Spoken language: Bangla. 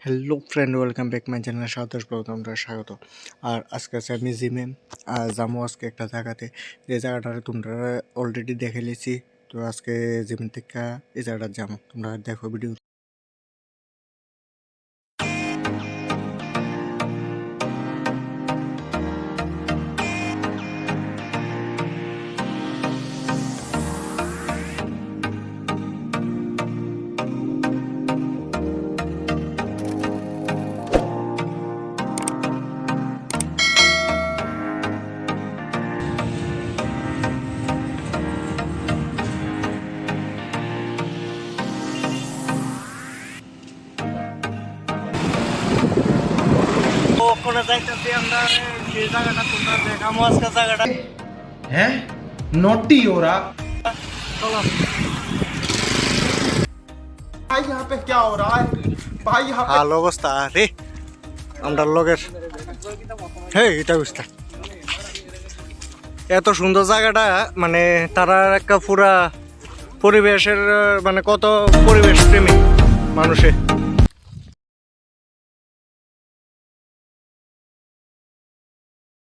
Hello friend, welcome back my channel. তোমরা স্বাগত। আর আজকে আছে আমি জিমে যাবো আজকে একটা জায়গাতে, যে জায়গাটা তোমরা অলরেডি দেখে লিছি। তো আজকে জিম থেকে এই জায়গাটা যাবো, তোমরা দেখো ভিডিও। ওখানে যাইতেছি আমরা, যে জায়গাটা তোমরা দেখাবো আজকে জায়গাটা। हैं नोटी हो रहा চলো भाई, यहाँ पे क्या हो रहा है भाई? यहाँ पे ভালো অবস্থা রে আমরা লগের। হ্যাঁ, এটা বুঝতে এত সুন্দর জায়গাটা, মানে তারা একটা পুরা পরিবেশের, মানে কত পরিবেশ প্রেমী মানুষে।